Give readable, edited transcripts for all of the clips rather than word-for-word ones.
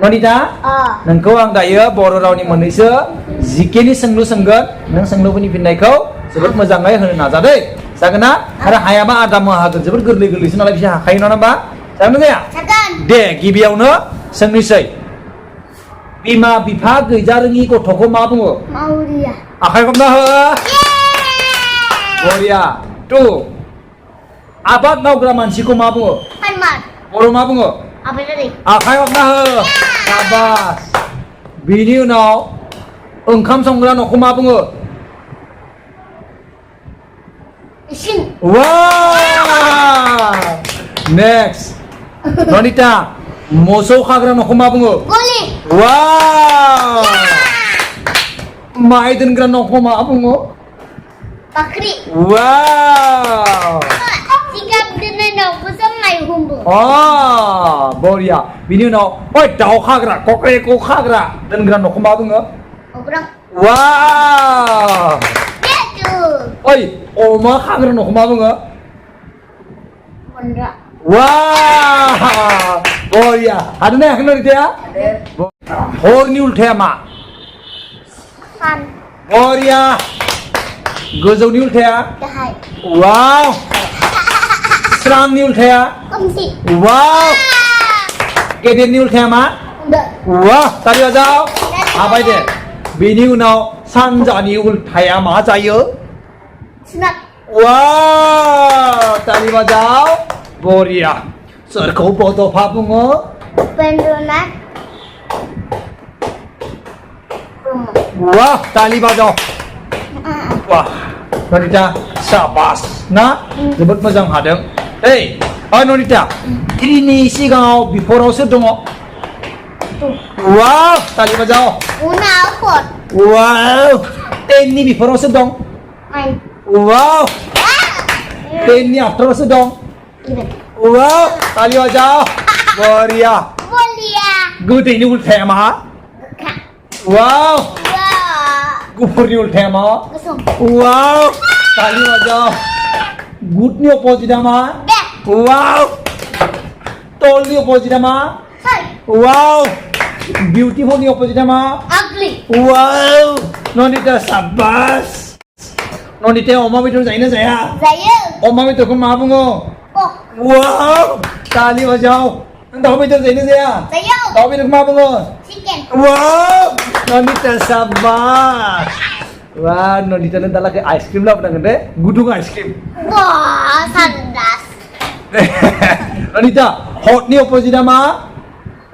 Nonita नोंखौ आं दायो बर' रावनि मोननैसो जिकेनि सोंलु सोंगोन नों सोंलुफोरनि फिननायखौ जोबोद मोजाङै होनो नाजादै जागोन ना आरो हायाबा आदा हागोन जोबोद गोरलै गोरलैसो नालाय बिसोर हाखायो नङा होमबा जागोन ना जाया दे गिबियावनो सोंनोसै बिमा बिफा गैजारोङि गथ'खौ मा बुङो Mauria. आखाइ हमना हो बरिया टु आबाद मावग्रा मानसिखौ मा बुङो Farmer. बर' मा बुङो Apa tadi? आखाइ हमना हो साबास बिनि उनाव ओंखाम संग्रा न'खौ मा बुङो Mesin. वाव नेक्स्ट ननिता मोसौ खाग्रा न'खौ मा बुङो Goli. वाव माइ दोनग्रा न'खौ मा बुङो Bakri. वाव Sikap dengan aku sama humbu. अ बरिया बिनि उनाव ओइ दाउ खाग्रा कक्रेको खाग्रा दोनग्रा न'खौ मा बुङो Obrang. वाव Itu. ओइ अमा खाग्रा न'खौ मा बुङो Benda. वाव बरिया हादोंना हायाखै नरिताया हरनि उल्थाया मा Fan. बरिया गोजौनि उल्थाया Dahai. वाव स्रांनि उल्थाया Komsi. वाव गेदेरनि उल्थाया मा Udah. वाह ताली बजाओ हाबाय दे बेनि उनाव सानजानि उल्थाया मा जायो Sunat. वाव ताली बजाओ बरिया सोरखौ बड'फा बुङो Pendonat. Rumah. वाह ताली बजाओ वाह ननिता साबास ना जोबोद मोजां हादों ओइ ननिता थ्रिनि सिगाङाव बिफोराव सोर दङ वाव ताली बजाओ Una pot. वाव टेननि बिफोराव सोर दं Main. वाव टेननि आफ्टाराव सोर दं Ini. वाव ताली बजाओ बरिया Bolia. गोदैनि उल्थाया मा Kak. वाव Wah. गुफुरनि उल्थाया मा Kesum. वाव ताली बजाओ गुडनि अपोजिटआ मा Bad. वाव टलनि अपोजिटआ मा Say. वाव बिउटिफुलनि अपोजिटआ मा Ugly. वाव ननिता साबास ननिताया अमा बेदर जायोना जाया Saya. अमा बेदरखौ मा बुङो Oh. वाव ताली बजाओ नों दाउ बेदर जायोना जाया Saya. दाउ बेदरखौ मा बुङो Chicken. वाव ननिता साबास वाह ननितानो दालागै आइसक्रिम लाबोनांगोन दे गुदुं आइसक्रिम Wah, sandas. ननिता हटनि अपोजिटआ मा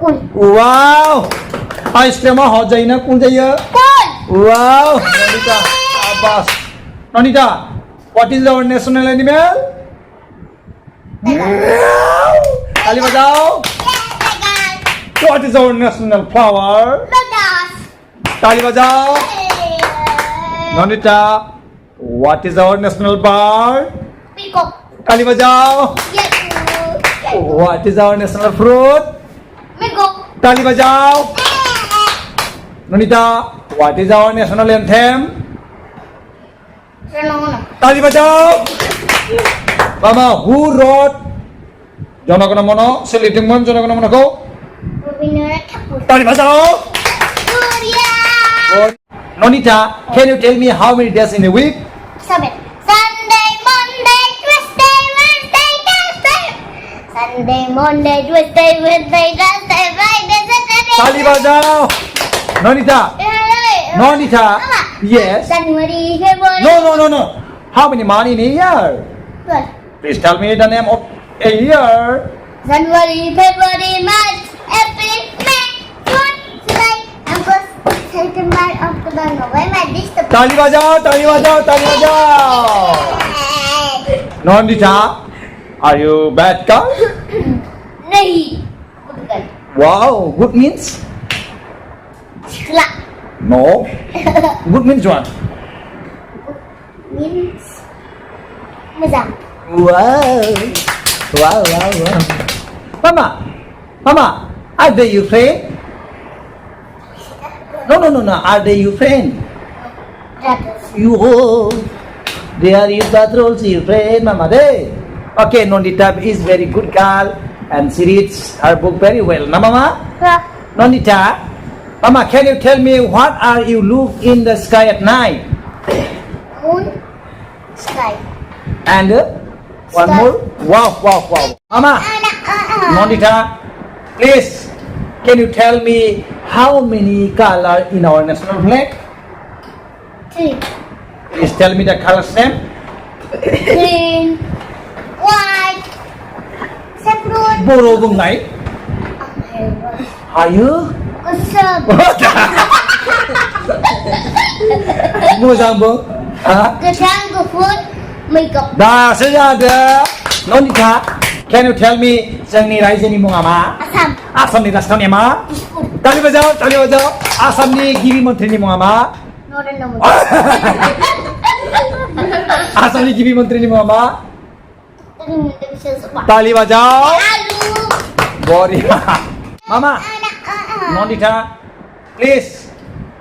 Kun. वाव आइसक्रिमा हट जायोना कुल जायो Kun. वाव ननिता साबास Nanita what is our national animal ताली बजाओ what is our national flower Lotus. ताली बजाओ Nanita what is our national bird Peacock. ताली बजाओ Yes. What is our national fruit Mango. ताली बजाओ Nanita what is our national anthem Renang. ताली बजाओ मामा हु रोट जनगण मन सोलिदोंमोन जनगण मनखौ Rabindranath Tagore. ताली बजाओ Surya. Nanita can you tell me how many days in a week Sabit. Sunday, Monday, Tuesday, Wednesday, Thursday. Sunday, Monday, Tuesday, Wednesday, Thursday, Friday, Saturday. ताली बजाओ Nandita Nandita yes January, February. no how many months in a year 12. please tell me the name of a year January, February, March, April, May, June, July, August, September, October, November, December. ताली बजाओ ताली बजाओ ताली बजाओ Nandita are you bad girl नहीं bukan wow good means Sekolah no good means what means Mazam. wow mama are they your friend no are they your friend Brothers. you they are your brother also your friend mama they okay Nonita is very good girl and she reads her book very well na mama Nonita, Mama, can you tell me what are you look in the sky at night? Moon. Sky. And one Sky. more. Wow, wow, wow. Mama, Nonita, please, can you tell me how many color in our national flag? 3. Please tell me the colors name. Green. White. Saffron. Boro bungai. Hayu. Kusam. Moja bung. Gedang, gufur, makeup. दा जादो Nonita, can you tell me जोंनि रायजोनि मुङा मा? Asam. आसामनि राजथावनिया मा? तालि बजाव आसामनि गिबि मन्थ्रिनि मुङा मा? Narendra Modi. आसामनि गिबि मन्थ्रिनि मुङा मा? Himanta Biswa Sarma. तालि बजाव Alu. बरिया Mama, Nonita, please,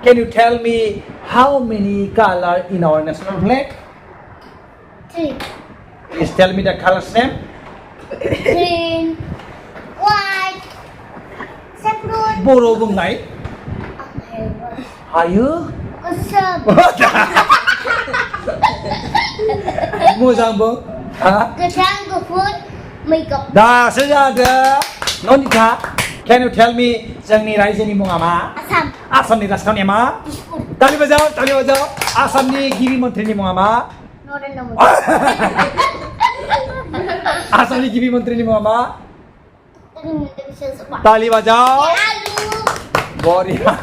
can you tell me how many color in our national flag? 3. Please tell me the colors name. Green. White. Saffron. Boro bungai. Hayu. Kusam. Moja bung. Gedang, gufur, makeup. दा जादो Nonita, can you tell me जोंनि रायजोनि मुङा मा? Asam. आसामनि राजथावनिया मा? Dispur. तालि बजाव आसामनि गिबि मन्थ्रिनि मुङा मा? Narendra Modi. आसामनि गिबि मन्थ्रिनि मुङा मा? Himanta Biswa Sarma. तालि बजाव Alu. बरिया